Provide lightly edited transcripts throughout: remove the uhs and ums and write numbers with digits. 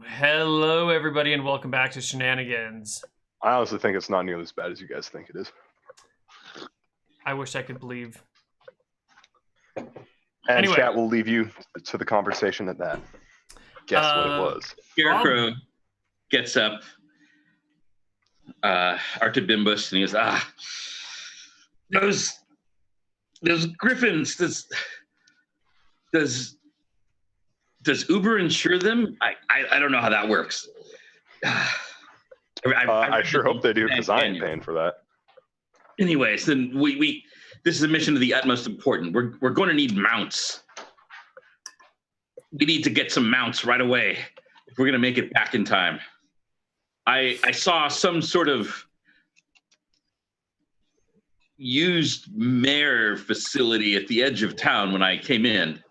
Hello, everybody, and welcome back to Shenanigans. I honestly think it's not nearly as bad as you guys think it is. I wish I could believe. And Anyway. chat will leave you to the conversation at that. Guess what it was. Scarecrow gets up, Artabimbus, and he goes, those griffins, does Uber insure them? I don't know how that works. I sure hope they do, because I ain't paying for that. Anyways, then we this is a mission of the utmost important. We're going to need mounts. We need to get some mounts right away if we're going to make it back in time. I saw some sort of used mare facility at the edge of town when I came in.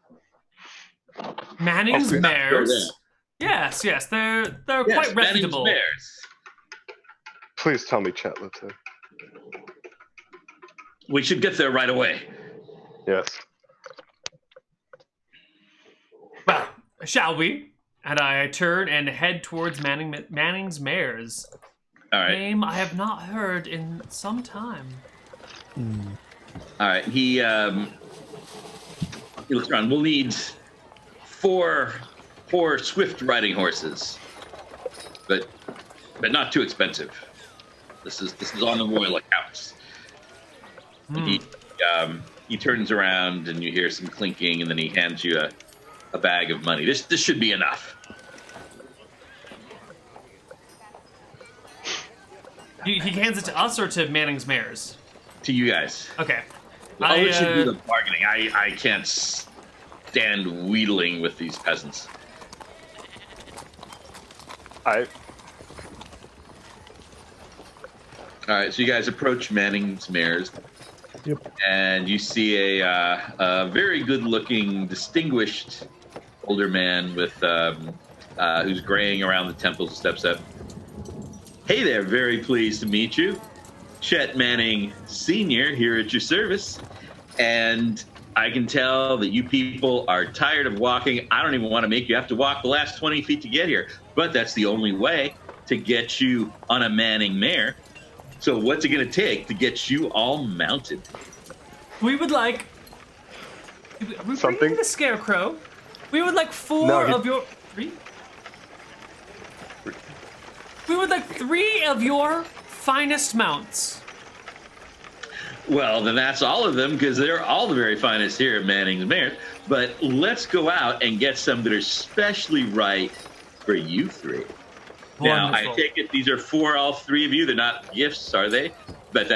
Manning's mares? Yes, they're quite reputable. Manning's mares. Please tell me chat lives there. We should get there right away. Yes. Well, shall we? And I turn and head towards Manning's mares. All right. Name I have not heard in some time. All right. He looks around. We'll need four swift riding horses, but not too expensive. This is on the royal accounts. He turns around and you hear some clinking, and then he hands you a bag of money. This should be enough. He hands it to us or to Manning's mares? To you guys. Okay. I'll let you do the bargaining. I can't stand wheedling with these peasants. All right, so you guys approach Manning's mares. Yep. And you see a very good-looking, distinguished older man with who's graying around the temple. Steps up. Hey there, very pleased to meet you. Chet Manning Sr. here at your service. And I can tell that you people are tired of walking. I don't even want to make you have to walk the last 20 feet to get here. But that's the only way to get you on a Manning mare. So what's it going to take to get you all mounted? We would like... We're Something? bringing the Scarecrow. We would like three? We would like 3 of your finest mounts. Well, then that's all of them, because they're all the very finest here at Manning's Mares. But let's go out and get some that are specially right for you 3. Now, I take it these are for all 3 of you. They're not gifts, are they? But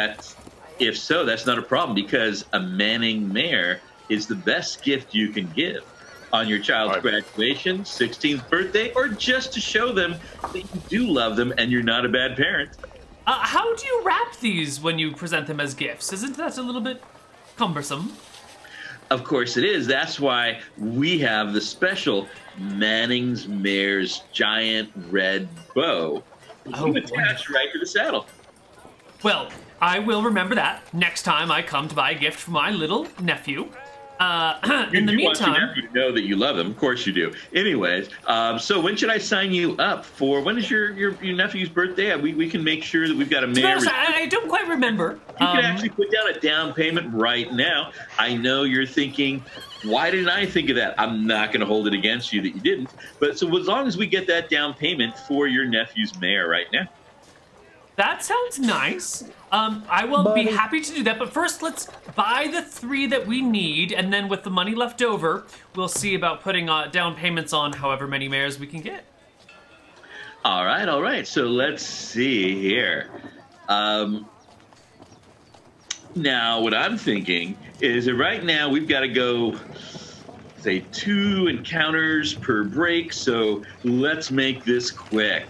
if so, that's not a problem, because a Manning mare is the best gift you can give on your child's graduation, 16th birthday, or just to show them that you do love them and you're not a bad parent. How do you wrap these when you present them as gifts? Isn't that a little bit cumbersome? Of course it is. That's why we have the special Manning's Mare's giant red bow. You attach right to the saddle. Well, I will remember that next time I come to buy a gift for my little nephew. In the meantime, want your nephew to know that you love him. Of course you do. Anyways, so when should I sign you up for? When is your nephew's birthday? We can make sure that we've got a mare. I don't quite remember. You can actually put down a down payment right now. I know you're thinking, why didn't I think of that? I'm not going to hold it against you that you didn't. But so as long as we get that down payment for your nephew's mare right now. That sounds nice. I will be happy to do that, but first let's buy the 3 that we need, and then with the money left over, we'll see about putting down payments on however many mares we can get. All right. So let's see here. Now, what I'm thinking is that right now we've got to go, say, 2 encounters per break, so let's make this quick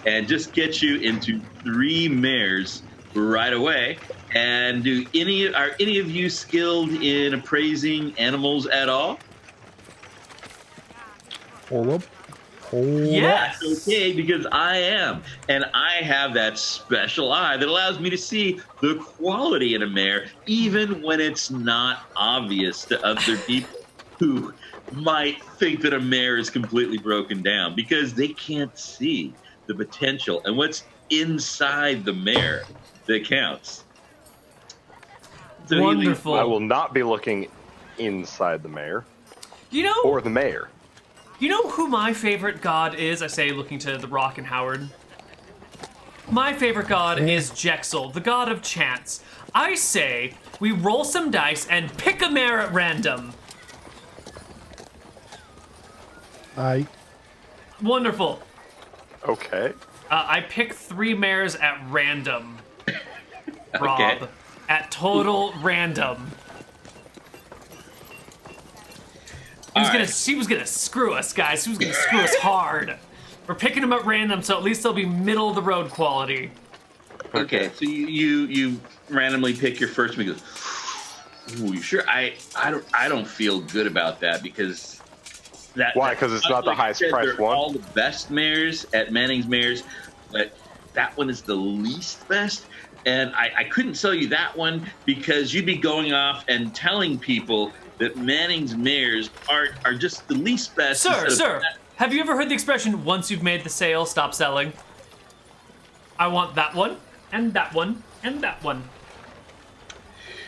and just get you into 3 mares right away. And are any of you skilled in appraising animals at all? Hold up. Yes. Okay, because I am. And I have that special eye that allows me to see the quality in a mare, even when it's not obvious to other people. who might think that a mare is completely broken down because they can't see the potential and what's inside the mare that counts. So Wonderful. I will not be looking inside the mayor You know, or the mayor. you know who my favorite god is? I say, looking to the Rock and Howard. My favorite god is Jexel, the god of chance. I say we roll some dice and pick a mare at random. Wonderful. Okay. I pick 3 mares at random. Rob. Okay. At total random. She was gonna screw us, guys. She was gonna screw us hard. We're picking them at random, so at least they'll be middle of the road quality. Okay, so you randomly pick your first one. Ooh, you sure? I don't feel good about that because that. Why? Because it's not the highest priced one? All the best mares at Manning's Mares, but that one is the least best. And I couldn't sell you that one because you'd be going off and telling people that Manning's Mares are just the least best. Sir, have you ever heard the expression, once you've made the sale, stop selling? I want that one, and that one, and that one.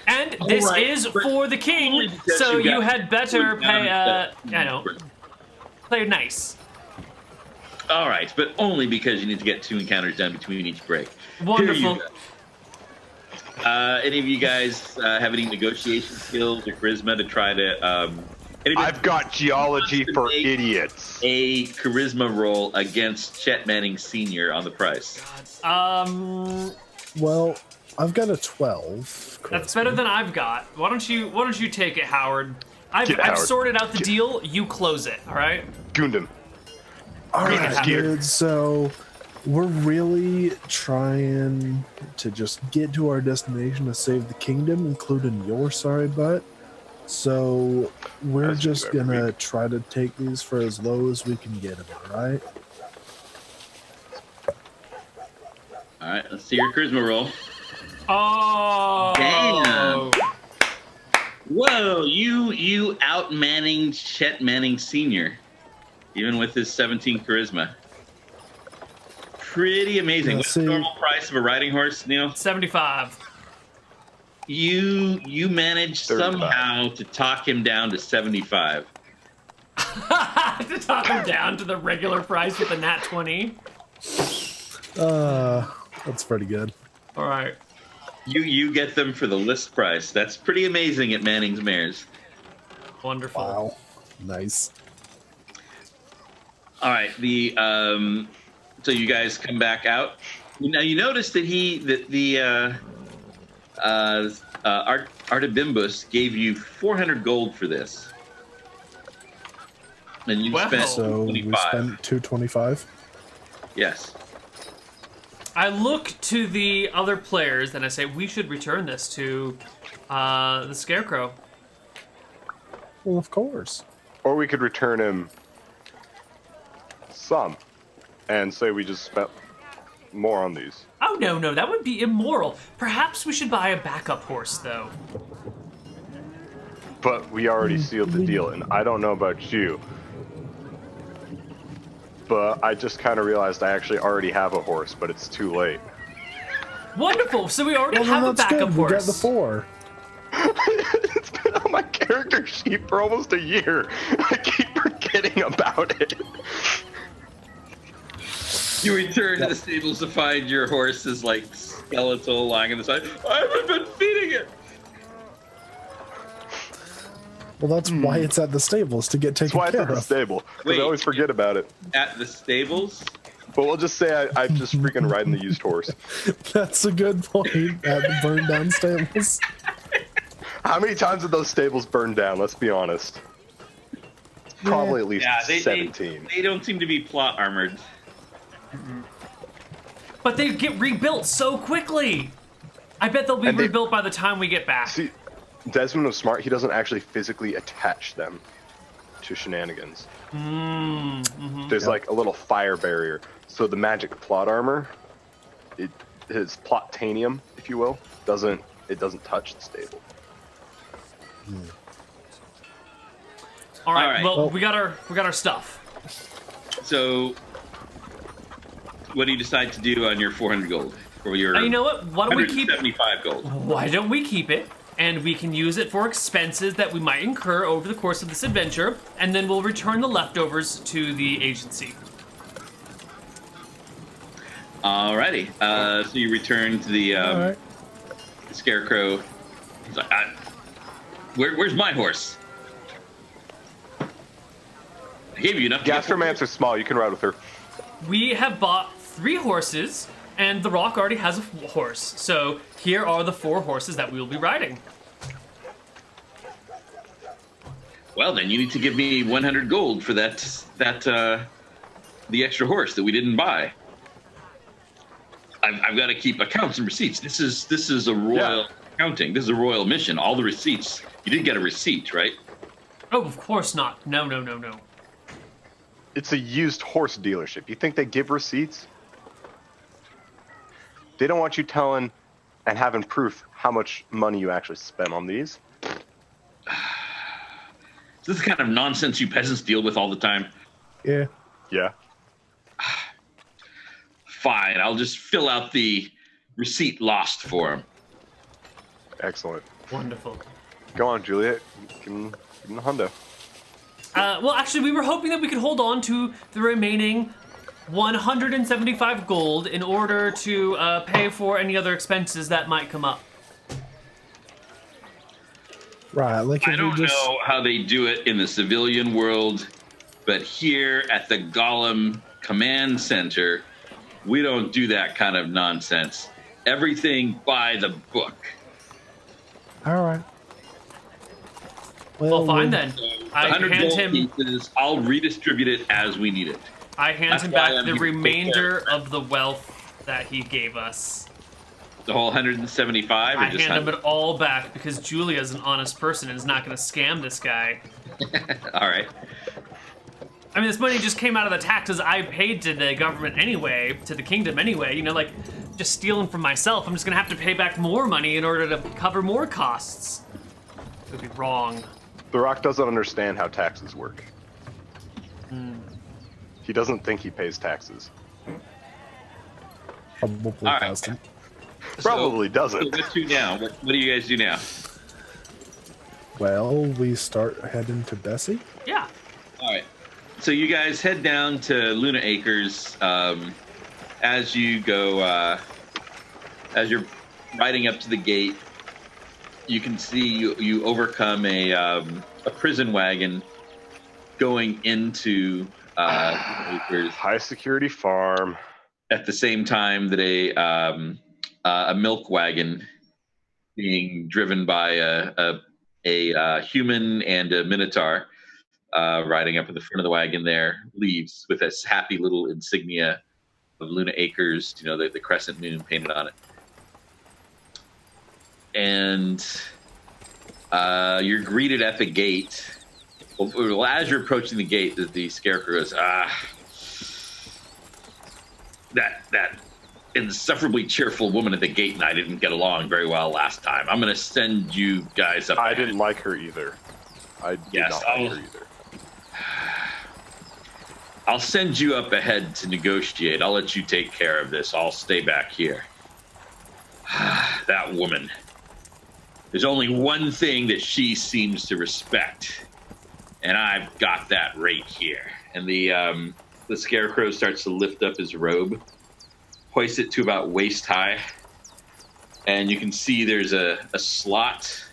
And this is for the king, so you had better play nice. All right, but only because you need to get 2 encounters done between each break. Wonderful. Any of you guys have any negotiation skills or charisma to try to? I've got geology for idiots. A charisma roll against Chet Manning Sr. on the price. Well, I've got a 12. That's better than I've got. Why don't you take it, Howard? I've Howard. sorted out the deal. You close it. All right. Gundam. All Make it right, happen. dude. So we're really trying to just get to our destination to save the kingdom, including your sorry butt. So we're As you just do every gonna week. try to take these for as low as we can get them. All right. All right, let's see your charisma roll. Oh. Damn. Whoa, you out Manning Chet Manning Sr. even with his 17 charisma. Pretty amazing. Yeah, What's the see- normal price of a riding horse, Neal? 75. You managed 35. somehow to talk him down to 75. To talk him down to the regular price with a nat 20. That's pretty good. All right. You get them for the list price. That's pretty amazing at Manning's Mares. Wonderful. Wow. Nice. All right, so you guys come back out. Now you notice that Artabimbus gave you 400 gold for this, and you Wow. spent So 25. we spent 225. Yes. I look to the other players and I say we should return this to the Scarecrow. Well, of course. Or we could return him some and say we just spent more on these. Oh no, that would be immoral. Perhaps we should buy a backup horse though. But we already sealed the deal, and I don't know about you, but I just kind of realized I actually already have a horse, but it's too late. Wonderful. So we already Well, have a then that's backup good. horse. We got the 4. It's been on my character sheet for almost a year. I keep forgetting about it. You return to the stables to find your horse is like skeletal lying on the side. I haven't been feeding it. Well, that's why it's at the stables to get That's taken why it's care at the of. stable, because Wait. I always forget about it. At the stables? But we'll just say I'm just freaking riding the used horse. That's a good point. At the burned down stables. How many times have those stables burned down? Let's be honest. Probably at least Yeah, they 17. They don't seem to be plot armored. But they get rebuilt so quickly. I bet they'll be And they- rebuilt by the time we get back. See, Desmond was smart. He doesn't actually physically attach them to Shenanigans. There's like a little fire barrier. So the magic plot armor, his plotanium, if you will, doesn't touch the stable. All right. All right. Well, we got our stuff. So, what do you decide to do on your 400 gold? Or your You know what? Why don't we keep? 175 gold. Why don't we keep it? And we can use it for expenses that we might incur over the course of this adventure, and then we'll return the leftovers to the agency. Alrighty. So you return to the Alright. scarecrow. He's like, where's my horse? I gave you enough. Gastromancer's small. You can ride with her. We have bought 3 horses, and the Rock already has a horse. So here are the 4 horses that we will be riding. Well, then you need to give me 100 gold for that the extra horse that we didn't buy. I've got to keep accounts and receipts. This is a royal accounting. This is a royal mission. All the receipts. You did get a receipt, right? Oh, of course not. No. It's a used horse dealership. You think they give receipts? They don't want you telling and having proof how much money you actually spent on these. This is the kind of nonsense you peasants deal with all the time. Yeah. Yeah. Fine, I'll just fill out the receipt lost for him. Excellent. Wonderful. Go on, Juliet. Give him the hundo. Well, actually, we were hoping that we could hold on to the remaining 175 gold in order to pay for any other expenses that might come up. Right. Like I if don't we just know how they do it in the civilian world, but here at the Golem Command Center, we don't do that kind of nonsense. Everything by the book. All right. Well, fine then. So, I 100 hand gold him. pieces, I'll redistribute it as we need it. I hand That's him why back I'm the here to take remainder care of of the wealth that he gave us. The whole 175 or I just hand him 100? it all back because Julia's an honest person and is not going to scam this guy. All right. I mean, this money just came out of the taxes I paid to the government anyway, to the kingdom anyway. You know, like, just stealing from myself. I'm just going to have to pay back more money in order to cover more costs. It would be wrong. The Rock doesn't understand how taxes work. He doesn't think he pays taxes. probably All right. doesn't. Probably So doesn't. what do you now? What do you guys do now? Well, we start heading to Bessie. Yeah. All right. So you guys head down to Luna Acres. As you go, as you're riding up to the gate, you can see you overcome a prison wagon going into Acres High security farm. at the same time that a milk wagon being driven by a human and a minotaur riding up in the front of the wagon there leaves with this happy little insignia of Luna Acres, you know, the crescent moon painted on it. And you're greeted at the gate. Well, as you're approaching the gate, the scarecrow goes, that insufferably cheerful woman at the gate and I didn't get along very well last time. I'm going to send you guys up. I ahead." didn't like her either. I did Yes, not like her either. I'll send you up ahead to negotiate. I'll let you take care of this. I'll stay back here. That woman. There's only one thing that she seems to respect, and I've got that right here. And the scarecrow starts to lift up his robe, hoist it to about waist high, and you can see there's a slot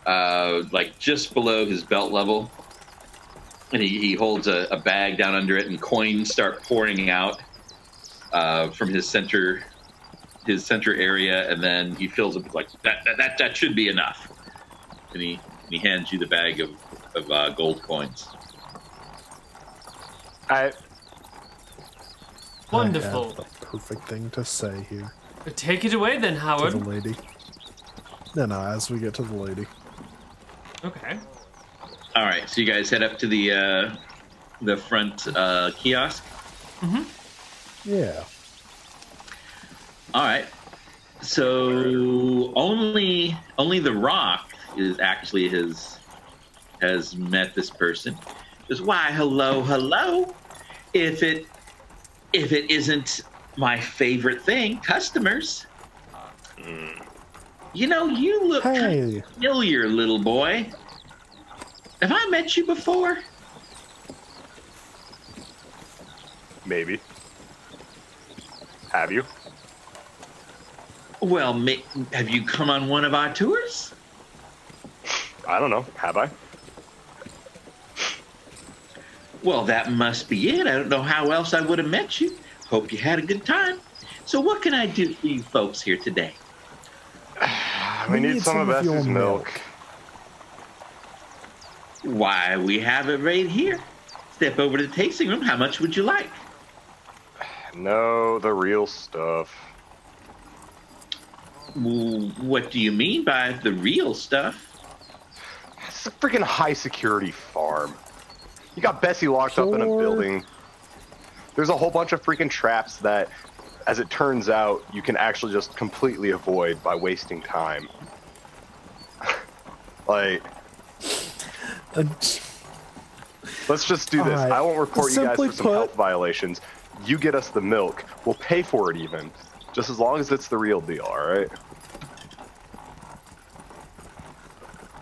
like just below his belt level. And he holds a bag down under it, and coins start pouring out from his center area, and then he fills it like that should be enough. And he hands you the bag of gold coins. Wonderful. I have the perfect thing to say here Take it away then, to Howard. the lady. No, as we get to the lady. Okay. All right, so you guys head up to the front kiosk. Yeah. All right. So only the Rock is actually has has met this person. Says, why, hello. If it isn't my favorite thing, customers. You know, you look kind of familiar, little boy. Have I met you before? Maybe. Have you? Well, have you come on one of our tours? I don't know. Have I? Well, that must be it. I don't know how else I would have met you. Hope you had a good time. So what can I do for you folks here today? We need some of Bessie's milk. Why, we have it right here. Step over to the tasting room. How much would you like? No, the real stuff. What do you mean by the real stuff? It's a freaking high security farm. You got Bessie locked up in a building. There's a whole bunch of freaking traps that, as it turns out, you can actually just completely avoid by wasting time. Like, let's just do this. Right. I won't report you guys Simply for some health violations. You get us the milk. We'll pay for it even. Just as long as it's the real deal, all right?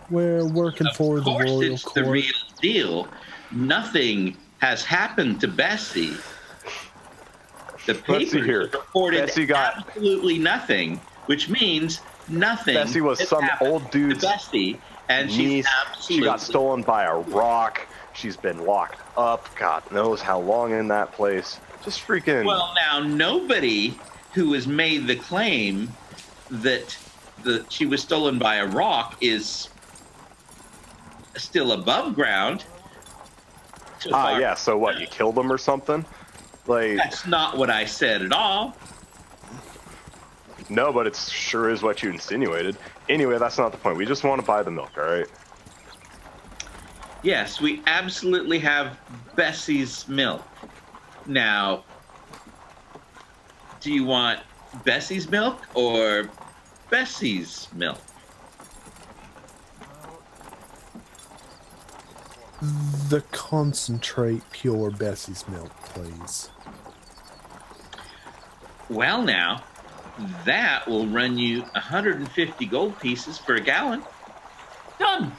We're working for the royal court. It's the real deal. Nothing has happened to Bessie. The papers reported absolutely nothing, which means nothing. Bessie was some old dude's Bessie, and niece. She got stolen by a rock. She's been locked up. God knows how long in that place. Just freaking. Well, now nobody who has made the claim that she was stolen by a rock is still above ground. Yeah. So what? You killed him or something? Like, that's not what I said at all. No, but it sure is what you insinuated. Anyway, that's not the point. We just want to buy the milk, all right? Yes, we absolutely have Bessie's milk. Now, do you want Bessie's milk or Bessie's milk? The concentrate pure Bessie's milk, please. Well, now, that will run you 150 gold pieces for a gallon. Done.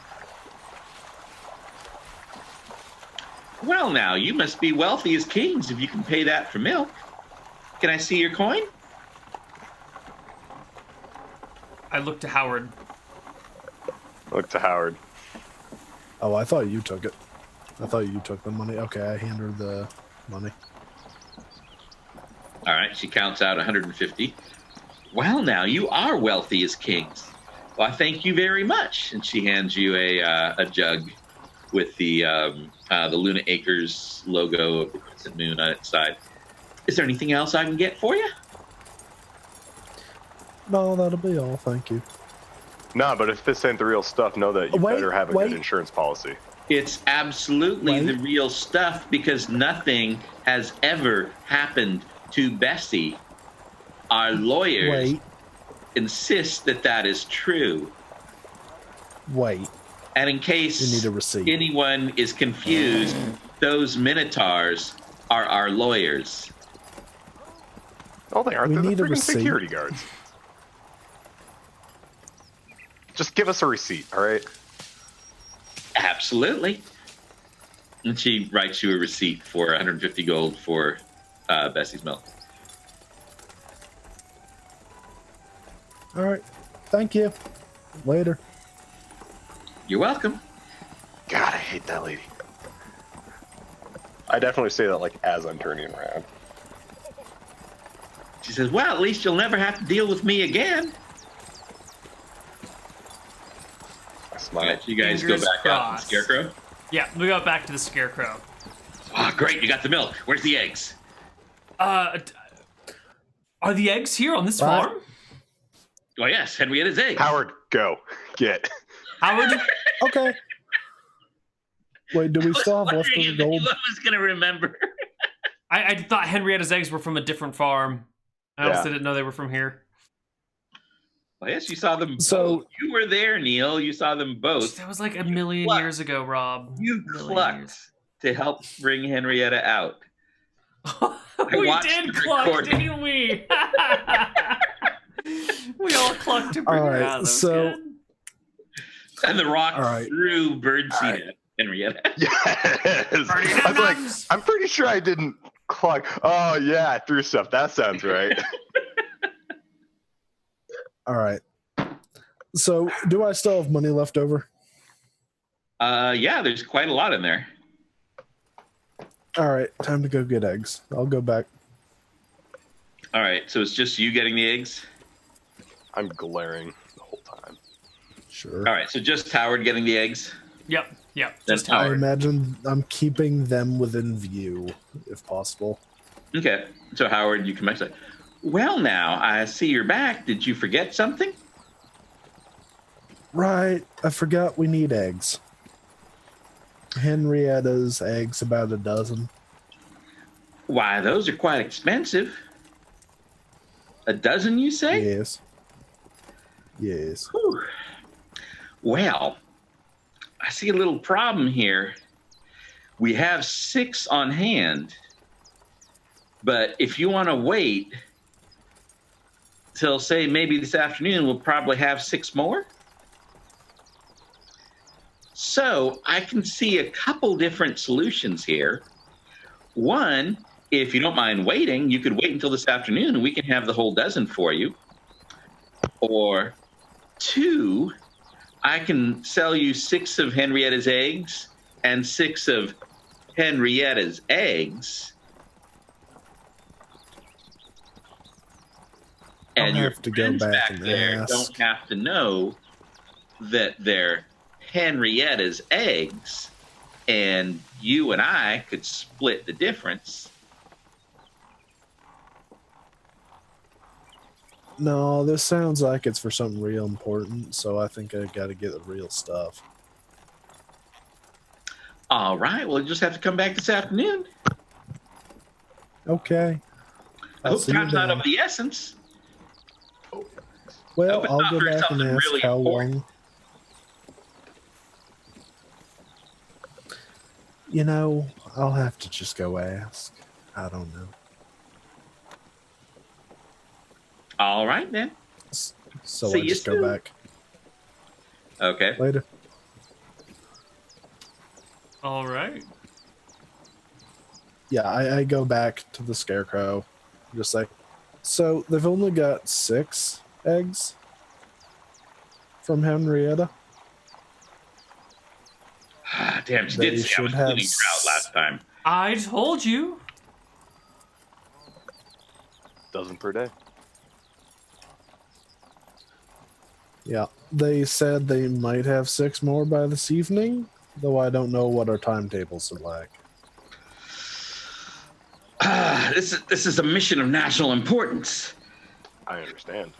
Well, now, you must be wealthy as kings if you can pay that for milk. Can I see your coin? I look to Howard. Look to Howard. Oh, I thought you took it. I thought you took the money. Okay, I hand her the money. All right, she counts out 150. Well, now, you are wealthy as kings. Well, I thank you very much. And she hands you a jug with the Luna Acres logo of the Crescent Moon on its side. Is there anything else I can get for you? No, that'll be all. Thank you. Nah, but if this ain't the real stuff, know that you better have a good insurance policy. It's absolutely the real stuff because nothing has ever happened to Bessie. Our lawyers insist that that is true. Wait. And in case you need a receipt. Anyone is confused, those Minotaurs are our lawyers. Oh, they aren't. They're the freaking security guards. Just give us a receipt, all right? Absolutely. And she writes you a receipt for 150 gold for Bessie's milk. All right. Thank you. Later. You're welcome. God, I hate that lady. I definitely say that like as I'm turning around. She says, well, at least you'll never have to deal with me again. Right, you guys go back out to the Scarecrow? Yeah, we go back to the Scarecrow. Oh, great, you got the milk. Where's the eggs? Are the eggs here on this farm? Oh, yes, Henrietta's eggs. Howard, go. Get. Howard? Okay. Wait, do we still have leftover gold? I was going to remember. I thought Henrietta's eggs were from a different farm. I also didn't know they were from here. Oh, yes, you saw them So- both. You were there, Neal. You saw them both. That was like a million clucked. years ago, Rob. You Million clucked years. to help bring Henrietta out. We watched did the cluck, recording. didn't we? We all clucked to bring All her right, out. That was so- good. And the rock All right. threw birdseed All right. at Henrietta. Yes. I was like, I'm pretty sure I didn't cluck. Oh yeah, I threw stuff. That sounds right. All right. So, do I still have money left over? Yeah, there's quite a lot in there. All right, time to go get eggs. I'll go back. All right, so it's just you getting the eggs? I'm glaring the whole time. Sure. All right, so just Howard getting the eggs? Yep. That's Just I Howard. imagine I'm keeping them within view, if possible. Okay, so Howard, you come back and say, well, now, I see you're back. Did you forget something? Right, I forgot we need eggs. Henrietta's eggs, about a dozen. Why, those are quite expensive. A dozen, you say? Yes. Yes. Whew. Well, I see a little problem here. We have 6 on hand, but if you want to wait till, say, maybe this afternoon, we'll probably have 6 more. So I can see a couple different solutions here. One, if you don't mind waiting, you could wait until this afternoon and we can have the whole dozen for you. Or 2, I can sell you 6 of Henrietta's eggs and 6 of Henrietta's eggs. And I'll your have to go friends back back and there ask. don't have to know that they're Henrietta's eggs, and you and I could split the difference. No, this sounds like it's for something real important, so I think I gotta get the real stuff. All right, well, you just have to come back this afternoon. Okay. I I'll hope see you time's not then. of the essence. Well, hope it's I'll not go for back and something ask really how important. long. You know, I'll have to just go ask. I don't know. All right, then. So See I you just go soon. back Okay. later. All right. Yeah, I go back to the scarecrow. Just like, so they've only got 6 eggs from Henrietta. Damn, she They did say I should was have cleaning her out last time. I told you. Dozen per day. Yeah, they said they might have 6 more by this evening, though I don't know what our timetables are like. This is a mission of national importance. I understand.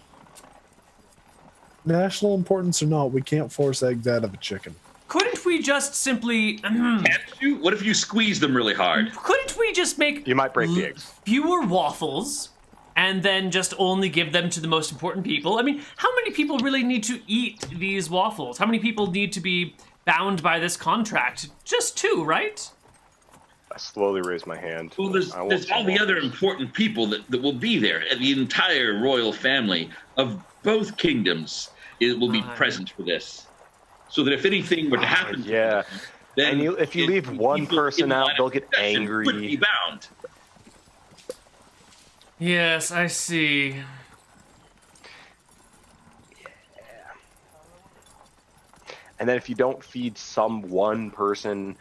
National importance or not, we can't force eggs out of a chicken. Couldn't we just simply? Can't you? What if you squeeze them really hard? Couldn't we just make You might break the eggs. fewer waffles and then just only give them to the most important people? I mean, how many people really need to eat these waffles? How many people need to be bound by this contract? Just 2, right? I slowly raise my hand. Well, I there's want all some the other waffles. important people that will be there, and the entire royal family of both kingdoms will be Right. present for this. So that if anything were to happen, to Yeah. them, then And if you leave one people in person the out, line they'll of get succession angry. would be bound. Yes, I see. And then if you don't feed some one person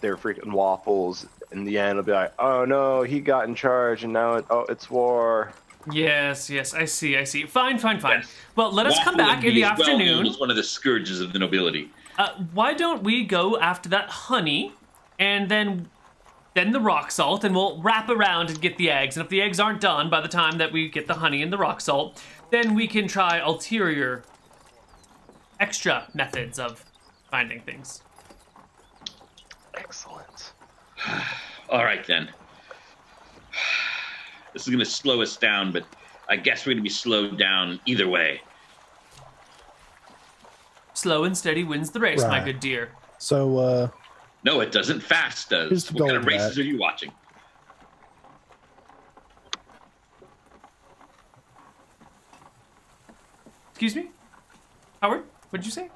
their freaking waffles, in the end it'll be like, oh no, he got in charge and now it's war. Yes, I see. Fine. Yes. Well, let us come Waffle back in envy the is well known afternoon. as one of the scourges of the nobility. Why don't we go after that honey, and then the rock salt, and we'll wrap around and get the eggs. And if the eggs aren't done by the time that we get the honey and the rock salt, then we can try ulterior, extra methods of finding things. Excellent. All right, then. This is going to slow us down, but I guess we're going to be slowed down either way. Slow and steady wins the race, my Right. good dear. So, No, it doesn't. Fast Here's does. the What kind of gold races bat. are you watching? Excuse me? Howard, what'd you say?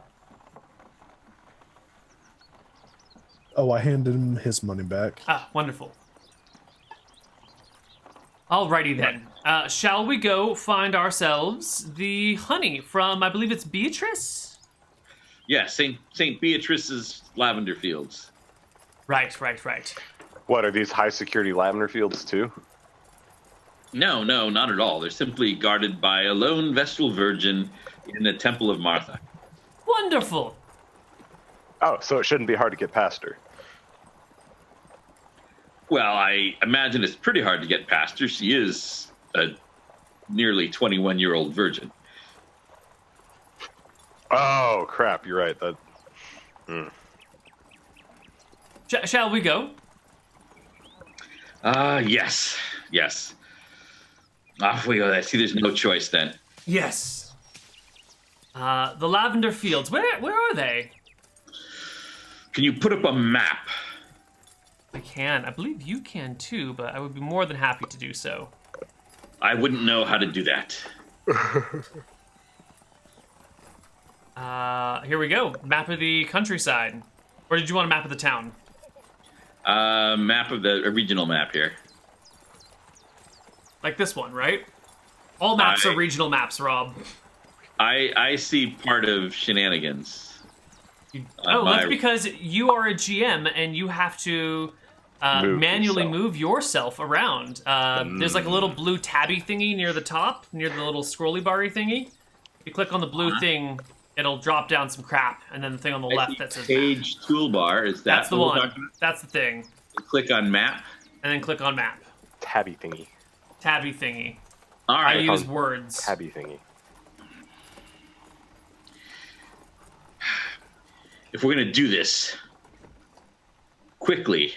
oh, I handed him his money back. Ah, wonderful. Alrighty then. Shall we go find ourselves the honey from, I believe it's Beatrice? Yeah, Saint Beatrice's lavender fields. Right. What are these high security lavender fields too? No, not at all. They're simply guarded by a lone Vestal Virgin in the Temple of Martha. Wonderful. Oh, so it shouldn't be hard to get past her. Well, I imagine it's pretty hard to get past her. She is a nearly 21-year-old virgin. Oh crap! You're right. Shall we go? Yes. Off we go. I see there's no choice then. Yes. The lavender fields. Where are they? Can you put up a map? I can. I believe you can too, but I would be more than happy to do so. I wouldn't know how to do that. Here we go. Map of the countryside. Or did you want a map of the town? Map of a regional map here. Like this one, right? All maps are regional maps, Rob. I see part of Shenanigans. Oh, my- that's because you are a GM and you have to manually move yourself around. There's like a little blue tabby thingy near the top, near the little scrolly bar thingy. If you click on the blue thing, it'll drop down some crap, and then the thing on the left that says page toolbar. Is that that's the what we're one. talking about? That's the thing. Click on map. And then click on map. Tabby thingy. Tabby thingy. All I right. use words. Tabby thingy. If we're going to do this quickly,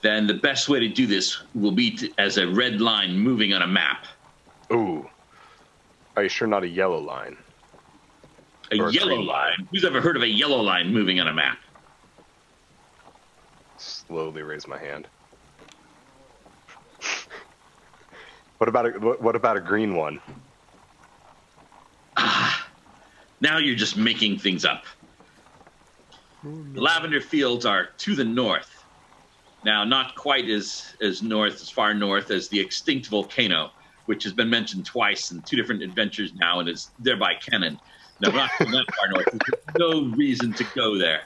then the best way to do this will be as a red line moving on a map. Ooh. Are you sure not a yellow line? A Or a yellow green line. Who's ever heard of a yellow line moving on a map? Slowly raise my hand. What about a green one? Now you're just making things up. The lavender fields are to the north. Now, not quite as far north as the extinct volcano, which has been mentioned twice in two different adventures now and is thereby canon. No, not that far north. There's no reason to go there.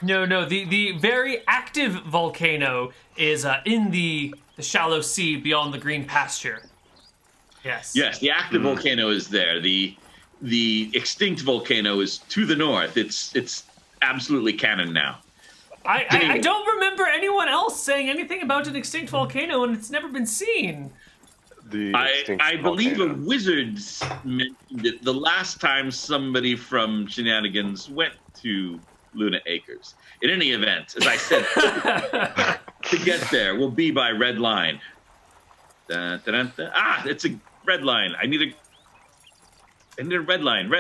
No. The very active volcano is in the shallow sea beyond the green pasture. Yes. Yes, the active volcano is there. The extinct volcano is to the north. It's absolutely canon now. I don't remember anyone else saying anything about an extinct volcano, and it's never been seen. I believe a wizard mentioned it the last time somebody from Shenanigans went to Luna Acres. In any event, as I said, to get there will be by red line. Dun, dun, dun, dun. It's a red line. I need a red line.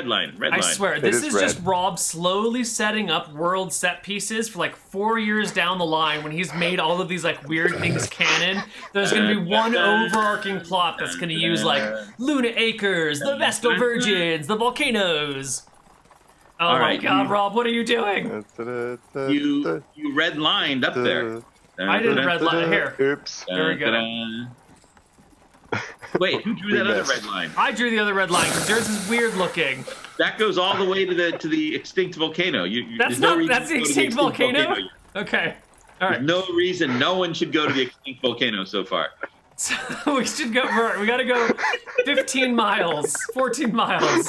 I swear, this is red. just Rob slowly setting up world set pieces for like 4 years down the line when he's made all of these like weird things canon. There's gonna be one overarching plot that's gonna use like Luna Acres, the Vestal Virgins, the volcanoes. Oh All my right, God, Rob, what are you doing? You red lined up there. I did a red line here. Oops. There we go. Wait, who drew that other missed. red line? I drew the other red line because yours is weird looking. That goes all the way to the extinct volcano. That's there's no not. reason That's to the go to extinct volcano. Okay. All right. There's no reason. No one should go to the extinct volcano so far. So we should go. We gotta go 15 miles, 14 miles.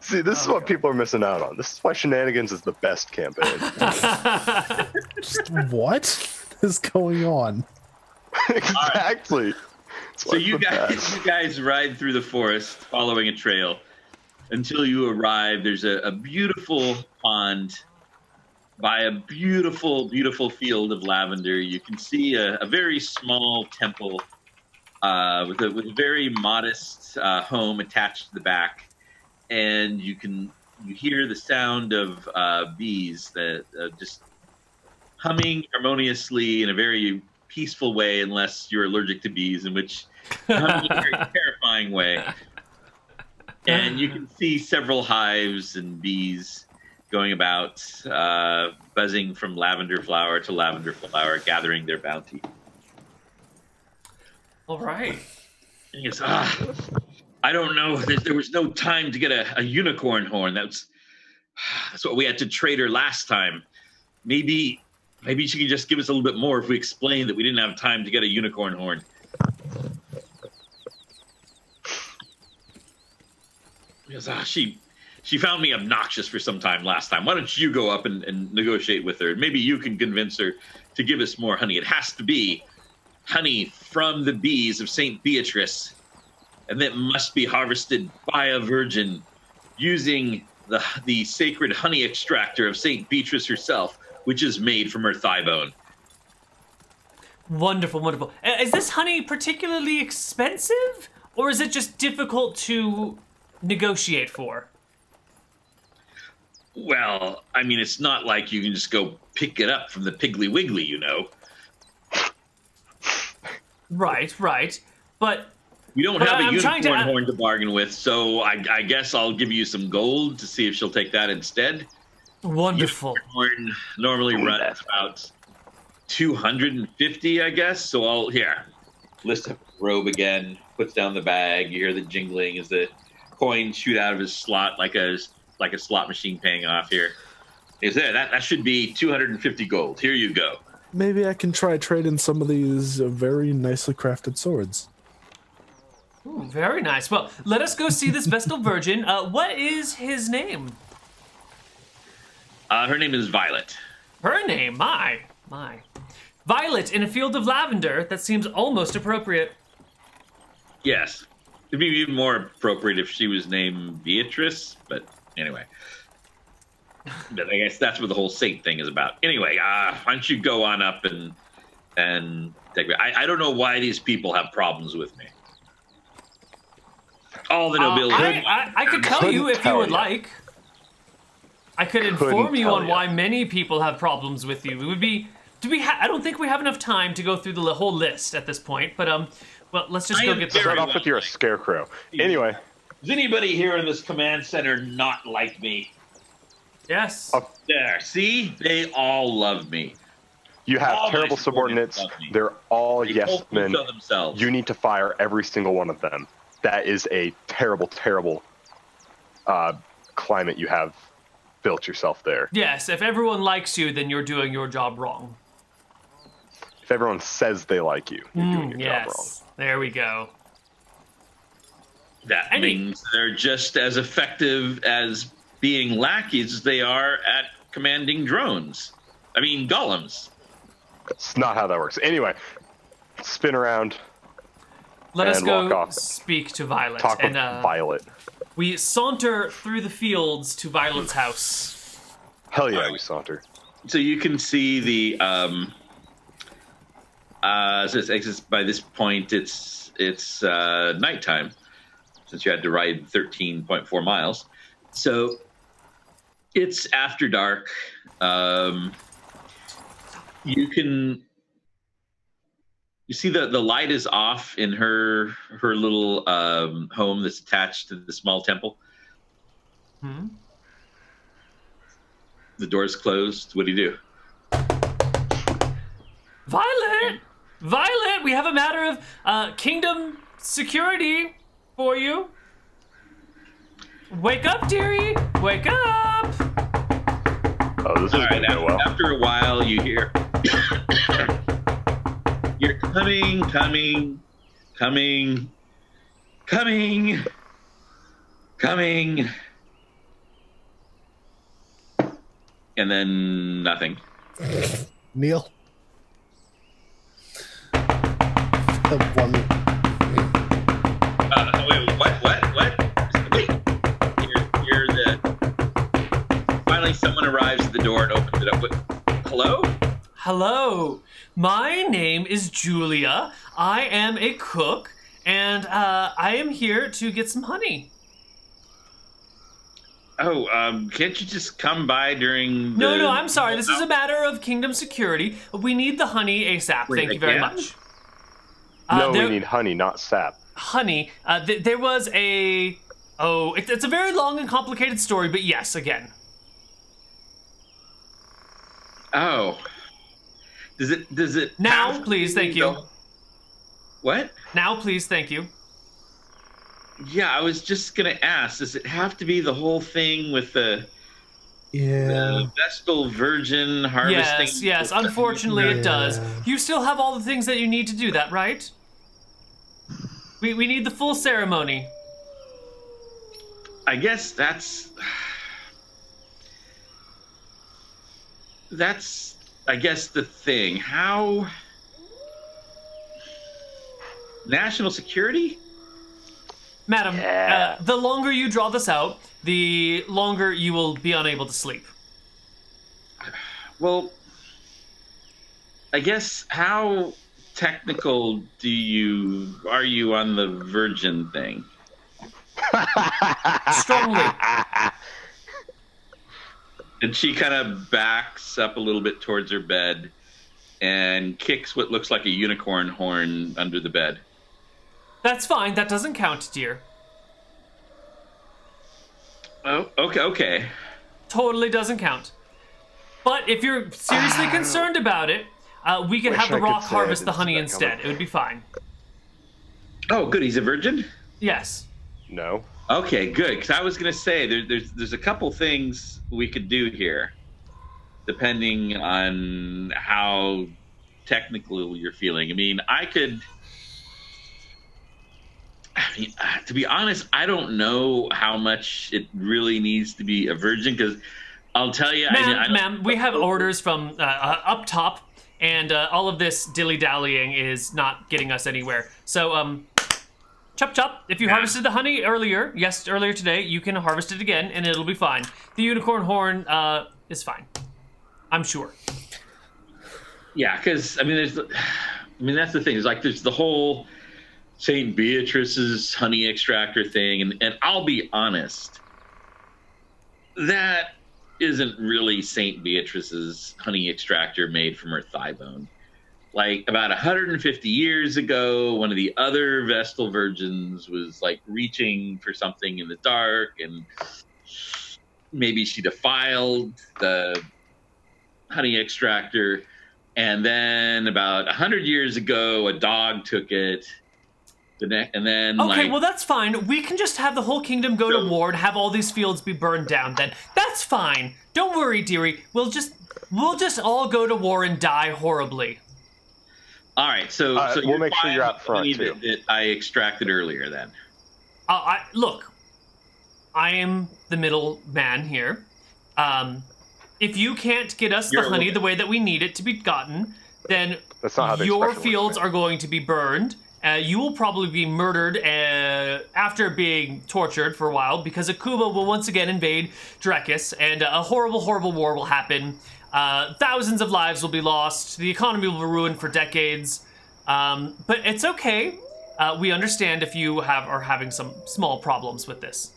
See, this is what people are missing out on. This is why Shenanigans is the best campaign. What is going on? Exactly. So you guys ride through the forest following a trail until you arrive. There's a beautiful pond by a beautiful, beautiful field of lavender. You can see a very small temple with a very modest home attached to the back, and you hear the sound of bees that just humming harmoniously in a very peaceful way, unless you're allergic to bees, in which humming in a very terrifying way. And you can see several hives and bees going about, buzzing from lavender flower to lavender flower, gathering their bounty. All right. And he goes, I don't know. There was no time to get a unicorn horn. That's what we had to trade her last time. Maybe she could just give us a little bit more if we explained that we didn't have time to get a unicorn horn. He goes, she found me obnoxious for some time last time. Why don't you go up and negotiate with her? Maybe you can convince her to give us more honey. It has to be honey from the bees of St. Beatrice, and that must be harvested by a virgin using the sacred honey extractor of St. Beatrice herself, which is made from her thigh bone. Wonderful, wonderful. Is this honey particularly expensive, or is it just difficult to negotiate for? Well, I mean, it's not like you can just go pick it up from the Piggly Wiggly, you know. Right. But we don't have a unicorn horn to bargain with, so I guess I'll give you some gold to see if she'll take that instead. Wonderful. Unicorn horn normally runs about 250, I guess. So I'll lifts up Krob again, puts down the bag. You hear the jingling as the coins shoot out of his slot like a slot machine paying off here. Is there that should be 250 gold. Here you go. Maybe I can try trading some of these very nicely crafted swords. Ooh, very nice. Well, let us go see this Vestal Virgin. What is his name? Her name is Violet. Her name? My. Violet in a field of lavender. That seems almost appropriate. Yes. It'd be even more appropriate if she was named Beatrice, but anyway. But I guess that's what the whole saint thing is about. Anyway, why don't you go on up and take me? I don't know why these people have problems with me. All the nobility. I could tell you if you would like. I could inform you on why many people have problems with you. It would be I don't think we have enough time to go through the whole list at this point, but well, let's just go get Start off with you're a scarecrow. Anyway. Does anybody here in this command center not like me? Yes. Up there. See? They all love me. You have all terrible subordinates. They're all yes men. You need to fire every single one of them. That is a terrible, terrible climate you have built yourself there. Yes, if everyone likes you, then you're doing your job wrong. If everyone says they like you, you're doing your job wrong. There we go. That means they're just as effective as being lackeys as they are at commanding drones. I mean, golems. That's not how that works. Anyway, spin around. Let us go speak to Violet. Talk with Violet. We saunter through the fields to Violet's house. Hell yeah, we saunter. So you can see the so by this point it's nighttime, since you had to ride 13.4 miles. So it's after dark. You see the light is off in her little home that's attached to the small temple. Hmm? The door's closed. What do you do? Violet, we have a matter of kingdom security for you. Wake up, dearie. Wake up. Oh, this is going to go well. After a while, you hear... You're coming. And then nothing. Neal? Wait, what? Wait. You're the... Finally, someone arrives at the door and opens it up. Hello? Hello, my name is Julia. I am a cook, and I am here to get some honey. Oh, can't you just come by during the... No, I'm sorry. This is a matter of kingdom security. We need the honey ASAP. Wait, Thank you very again? much. No, we need honey, not sap. Honey. There was a... Oh, it's a very long and complicated story, but yes, again. Oh. Does it Now, have to please, be thank you. What? Now, please, thank you. Yeah, I was just gonna ask, does it have to be the whole thing with the Vestal Virgin harvesting? Yes, unfortunately it does. Yeah. You still have all the things that you need to do that, right? We need the full ceremony. I guess that's I guess the thing. How national security? Madam, Yeah. the longer you draw this out, the longer you will be unable to sleep. Well, I guess how technical are you on the virgin thing? Strongly. And she kind of backs up a little bit towards her bed and kicks what looks like a unicorn horn under the bed. That's fine. That doesn't count, dear. Oh, okay. Totally doesn't count. But if you're seriously concerned about it, we can Wish have the I could rock say I harvest the didn't see honey that instead. coming. It would be fine. Oh, good. He's a virgin? Yes. No. Okay, good. Because I was going to say there's a couple things we could do here, depending on how technical you're feeling. I mean, to be honest, I don't know how much it really needs to be a virgin, because I'll tell you, Ma'am, we have orders from up top, and all of this dilly-dallying is not getting us anywhere. So, chop chop, if you harvested the honey earlier today, you can harvest it again, and it'll be fine. The unicorn horn is fine. I'm sure. Yeah, because that's the thing. Is like there's the whole St. Beatrice's honey extractor thing, and I'll be honest, that isn't really St. Beatrice's honey extractor made from her thigh bone. Like about 150 years ago, one of the other Vestal virgins was like reaching for something in the dark, and maybe she defiled the honey extractor. And then about 100 years ago, a dog took it. And then Okay, well that's fine. We can just have the whole kingdom go to war and have all these fields be burned down then. That's fine. Don't worry, dearie. We'll just all go to war and die horribly. All right, so we'll make sure you're out front, too. That I extracted earlier then. Look, I am the middle man here. If you can't get us the honey the way that we need it to be gotten, then That's not how the your expression fields works, are going to be burned. You will probably be murdered after being tortured for a while, because Akuba will once again invade Drekis, and a horrible, horrible war will happen. Thousands of lives will be lost. The economy will be ruined for decades. But it's okay. We understand if you are having some small problems with this.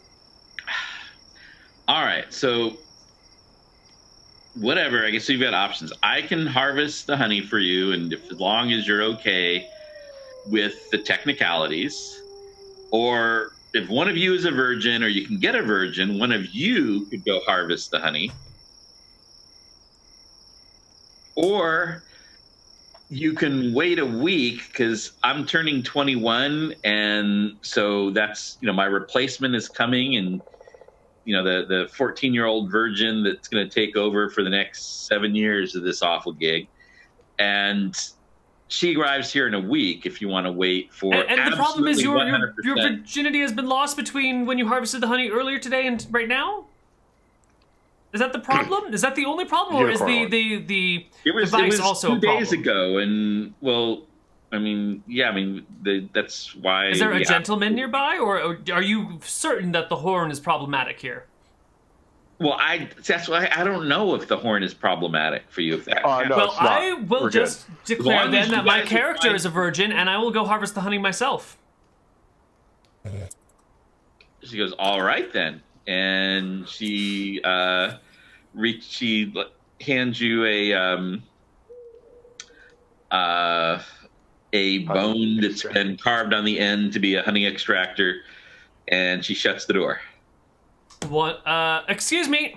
All right, so whatever. I guess you've got options. I can harvest the honey for you, and as long as you're okay with the technicalities, or if one of you is a virgin, or you can get a virgin, one of you could go harvest the honey. Or you can wait a week, because I'm turning 21, and so that's, my replacement is coming, and the 14-year-old virgin that's going to take over for the next 7 years of this awful gig, and she arrives here in a week. If you want to wait for, and the problem is your 100%. virginity has been lost between when you harvested the honey earlier today and right now. Is that the problem? Is that the only problem, or is the device also a 2 problem? days ago? And that's why. Is there a gentleman nearby, or are you certain that the horn is problematic here? Well, that's why I don't know if the horn is problematic for you. If that No, Well, it's not. I will We're just declare long as then you that my guys are character fine. is a virgin, and I will go harvest the honey myself. She goes, all right then, and she hands you a bone that's been carved on the end to be a honey extractor, and she shuts the door. What? Excuse me.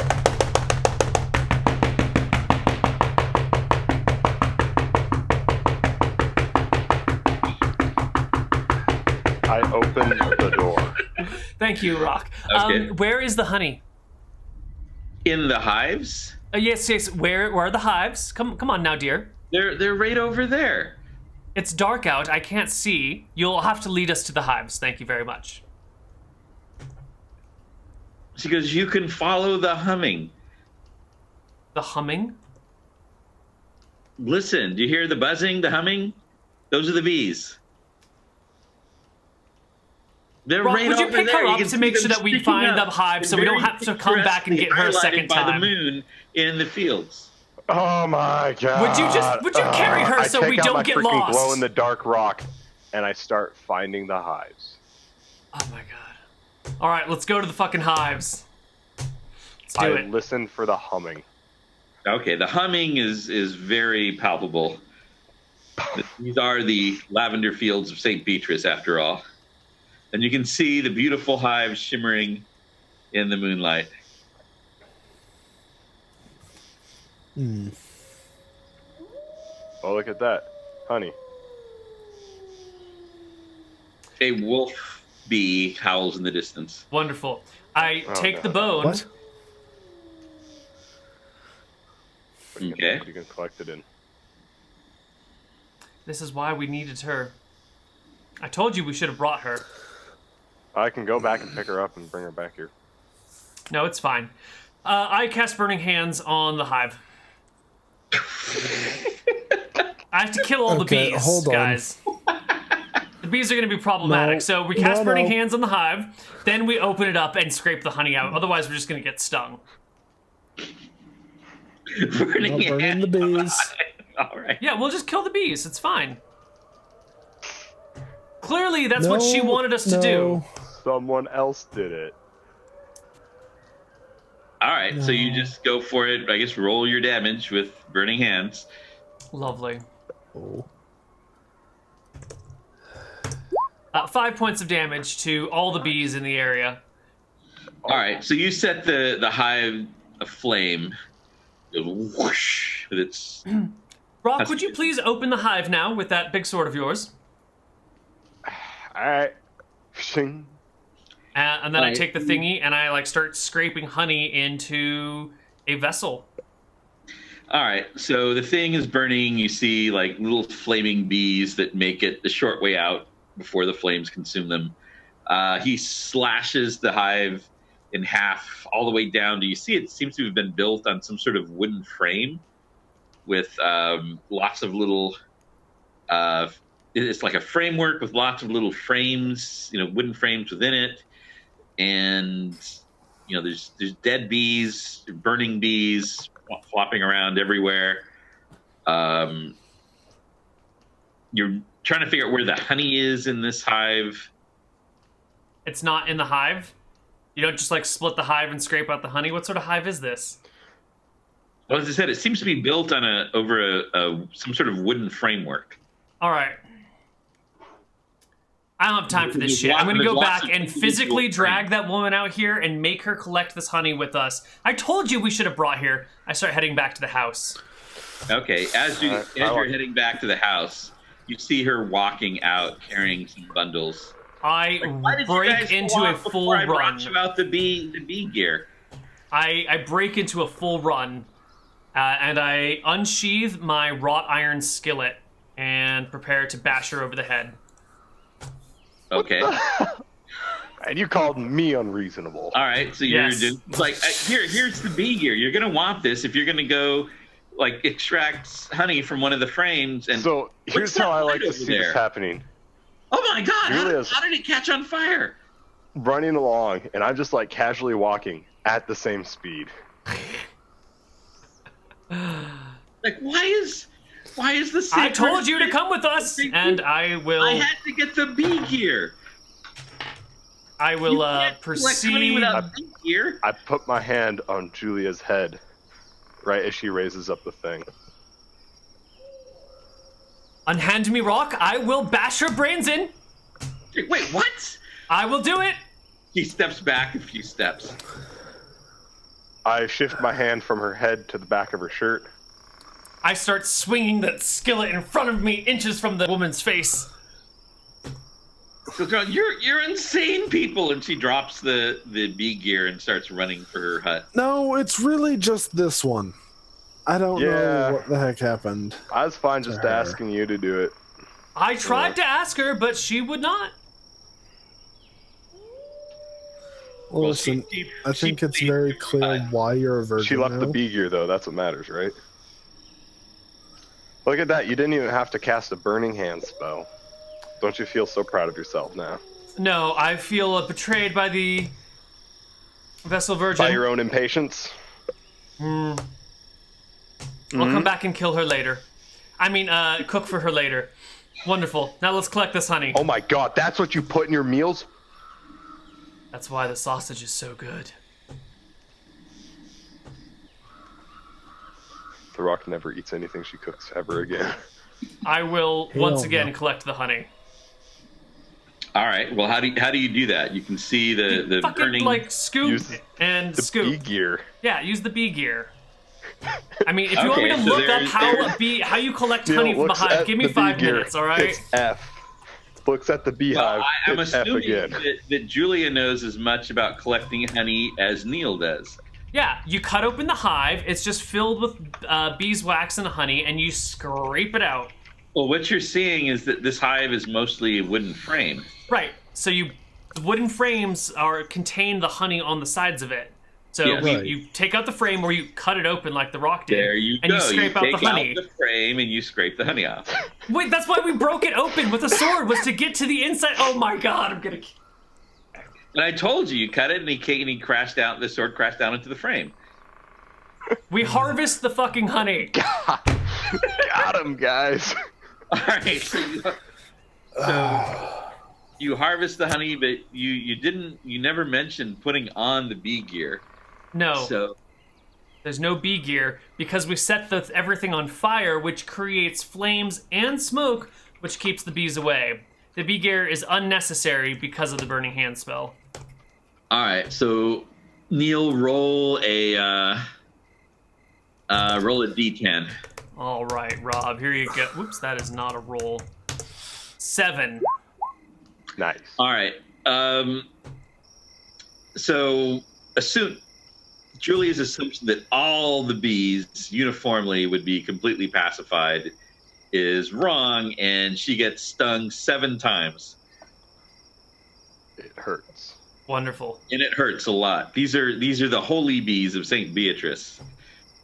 I open the door. Thank you, Rock. Okay. Where is the honey? In the hives, Yes. Where are the hives? Come on now, dear. they're right over there. It's dark out. I can't see. You'll have to lead us to the hives. Thank you very much. She goes, you can follow the humming. The humming? Listen, do you hear the buzzing, the humming? Those are the bees. They're Rock, right would you over pick there. her up can to see make them sure that we sticking find up. the hive so They're we don't very have to come back and get her a picturesquely second highlighted by time? the moon in the fields. Oh my god! Would you carry her so we don't get I take out my freaking lost? glow in the dark rock, and I start finding the hives. Oh my god. All right, let's go to the fucking hives. Let's do I it. listen for the humming. Okay, the humming is very palpable. These are the lavender fields of St. Beatrice, after all. And you can see the beautiful hives shimmering in the moonlight. Oh, look at that, honey. A wolf bee howls in the distance. Wonderful. I take the no. bone. What? Okay. What you can collect it in. This is why we needed her. I told you we should have brought her. I can go back and pick her up and bring her back here. No, it's fine. I cast Burning Hands on the hive. I have to kill all Okay, the bees, hold on. guys. The bees are going to be problematic. No, So we cast no, Burning no. Hands on the hive, then we open it up and scrape the honey out. Otherwise, we're just going to get stung. Burning Not burning hand. the bees. All right. Yeah, we'll just kill the bees. It's fine. Clearly, that's what she No, wanted us to no. do. Someone else did it. All right. So you No. just go for it. I guess roll your damage with burning hands. Lovely. Oh. 5 points of damage to all the bees in the area. All right. So you set the hive aflame. It goes whoosh with its. Rock, That's would you good. please open the hive now with that big sword of yours? Alright. Shing. And then I Right. take the thingy and I start scraping honey into a vessel. All right. So the thing is burning. You see little flaming bees that make it the short way out before the flames consume them. He slashes the hive in half all the way down. Do you see it seems to have been built on some sort of wooden frame with lots of little. It's like a framework with lots of little frames, wooden frames within it, and there's dead bees, burning bees flopping around everywhere. You're trying to figure out where the honey is in this hive. It's not in the hive? You don't just split the hive and scrape out the honey? What sort of hive is this? Well, as I said, it seems to be built on over some sort of wooden framework. All right. I don't have time for this There's shit. I'm going to there's go lots back of and individual physically drag frames. that woman out here and make her collect this honey with us. I told you we should have brought here. I start heading back to the house. Okay, as you're heading back to the house, you see her walking out carrying some bundles. I Why did you break guys into go a out full before I run. brought you about the bee gear? I break into a full run, and I unsheathe my wrought iron skillet and prepare to bash her over the head. Okay. And you called me unreasonable. All right, so you're Yes. just here's the bee gear. You're gonna want this if you're gonna go extract honey from one of the frames. And So here's that how I like light to over see there? this happening. Oh my God! Julia's- How did it catch on fire? Running along, and I'm just casually walking at the same speed. Like, why is the sacred... I told you to come with us, and I will. I had to get the bee gear. I will You can't collect honey proceed. without bee gear. I put my hand on Julia's head, right as she raises up the thing. Unhand me rock. I will bash her brains in. Wait, what? I will do it. He steps back a few steps. I shift my hand from her head to the back of her shirt. I start swinging that skillet in front of me, inches from the woman's face. So you're insane, people, and she drops the bee gear and starts running for her hut. No, it's really just this one. I don't know what the heck happened. I was fine just her. asking you to do it. I tried to ask her, but she would not. Well, listen, I think it's very clear why you're a virgin. She left now. the bee gear, though. That's what matters, right? Look at that. You didn't even have to cast a burning hand spell. Don't you feel so proud of yourself now? No, I feel betrayed by the Vessel Virgin. By your own impatience? I'll come back and kill her later. I mean, cook for her later. Wonderful. Now let's collect this honey. Oh my god, that's what you put in your meals? That's why the sausage is so good. The Rock never eats anything she cooks ever again. I will once again collect the honey. All right. Well, how do you do that? You can see the Fucking burning. like scoop Use and The scoop. bee gear. Yeah, use the bee gear. I mean, if you want me to Okay, so look up there's- how you collect Neal honey from a looks hive, at give me the bee 5 gear, minutes, all right? It's F. Looks at the beehive. Well, I'm it's F assuming again. that Julia knows as much about collecting honey as Neal does. Yeah, you cut open the hive. It's just filled with beeswax and honey, and you scrape it out. Well, what you're seeing is that this hive is mostly a wooden frame. Right. So the wooden frames contain the honey on the sides of it. So Yes. you take out the frame, or you cut it open like the Rock did. There you and go. you scrape out take the honey. out the frame and you scrape the honey off. Wait, that's why we broke it open with a sword, was to get to the inside. Oh my god, I'm gonna. And I told you cut it, and he crashed down. The sword crashed down into the frame. We harvest the fucking honey. Got him, guys. All right. So you harvest the honey, but you never mentioned putting on the bee gear. No, So there's no bee gear because we set everything on fire, which creates flames and smoke, which keeps the bees away. The bee gear is unnecessary because of the burning hand spell. all right. So Neal, roll a d10. All right, Rob, here you go. Whoops, that is not a roll. 7. Nice. All right. So Julia's assumption that all the bees uniformly would be completely pacified is wrong, and she gets stung 7 times. It hurts. Wonderful. And it hurts a lot. These are the holy bees of St. Beatrice.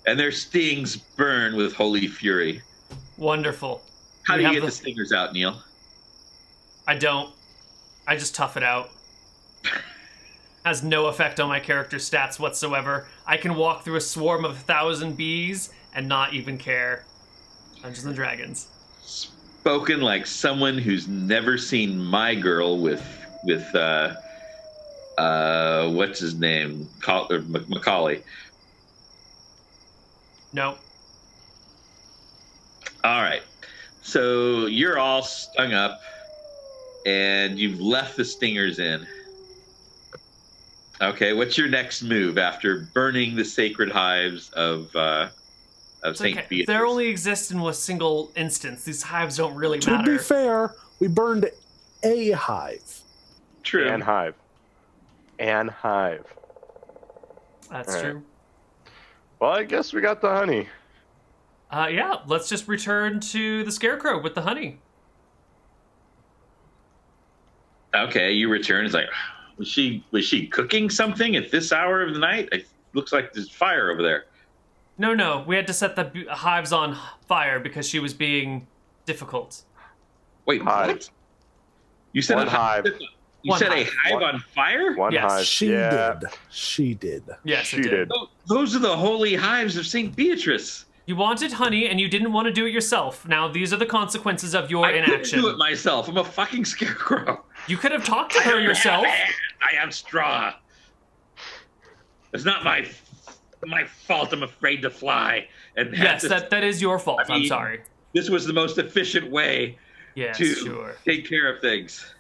And their stings burn with holy fury. Wonderful. How We do you have get the stingers out, Neal? I don't. I just tough it out. Has no effect on my character stats whatsoever. I can walk through a swarm of 1,000 bees and not even care. Dungeons and Dragons. Spoken like someone who's never seen My Girl with what's his name? Macaulay. No. All right. So you're all stung up, and you've left the stingers in. Okay, what's your next move after burning the sacred hives of St. Okay. Beatrice? They're only exist in a single instance. These hives don't really To matter. be fair, we burned a hive. True. And hive. That's All right. true. Well, I guess we got the honey. Yeah, let's just return to the scarecrow with the honey. Okay, you return. It's like, was she cooking something at this hour of the night? It looks like there's fire over there. No, we had to set the hives on fire because she was being difficult. Wait, Hive. what? You said One a hive. You One said hive. a hive on fire? One Yes. hive. She yeah, did. She did. Yes, she it did. did. Oh, those are the holy hives of St. Beatrice. You wanted honey, and you didn't want to do it yourself. Now, these are the consequences of your I couldn't inaction. do it myself. I'm a fucking scarecrow. You could have talked to her yourself. I have straw. It's not my fault. I'm afraid to fly. And Yes, that is your fault. I mean, I'm sorry. This was the most efficient way Yes, to sure. take care of things.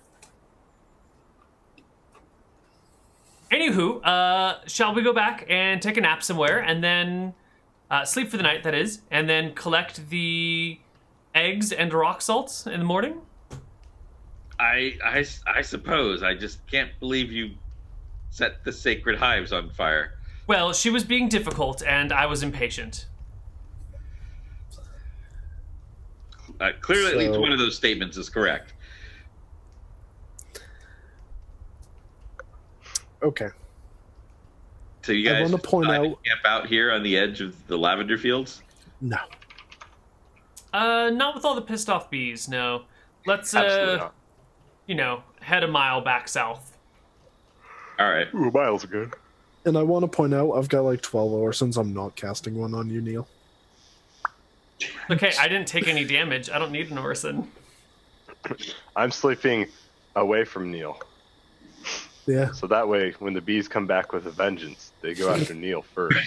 Anywho, shall we go back and take a nap somewhere, and then sleep for the night, that is, and then collect the eggs and rock salts in the morning? I suppose. I just can't believe you set the sacred hives on fire. Well, she was being difficult, and I was impatient. Clearly, at least So- one of those statements is correct. Okay. So you I guys wanna point decide to out- camp out here on the edge of the lavender fields? No. Not with all the pissed off bees, no. Let's, Absolutely not. head a mile back south. All right. Ooh, miles are good. And I want to point out I've got like 12 Orsons. I'm not casting one on you, Neal. Okay, I didn't take any damage. I don't need an Orson. I'm sleeping away from Neal. Yeah. So that way, when the bees come back with a vengeance, they go after Neal first.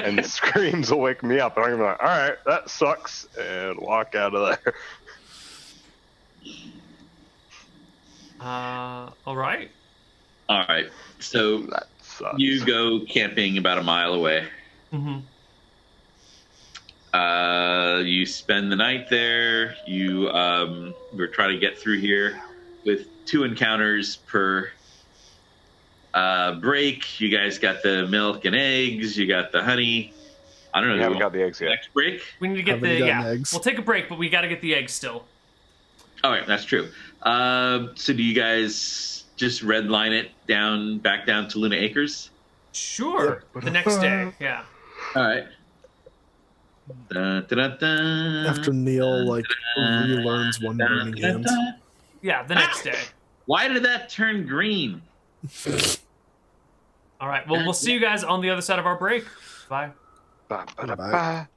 And the screams will wake me up. And I'm going to be like, all right, that sucks. And walk out of there. All right. All right. So That sucks. you go camping about a mile away. Mm-hmm. You spend the night there. We're trying to get through here with 2 encounters per break. You guys got the milk and eggs. You got the honey. I don't know. We do haven't you got the eggs yet. next break? We need to get Haven't gotten eggs. We'll take a break, but we got to get the eggs still. All right, that's true. So do you guys just redline it back down to Luna Acres? Sure. The next day, yeah. All right. Dun, dun, dun, dun. After Neal like relearns one burning hands. Yeah, the next day. Why did that turn green? All right. Well, we'll see you guys on the other side of our break. Bye. Ba-ba-da-ba.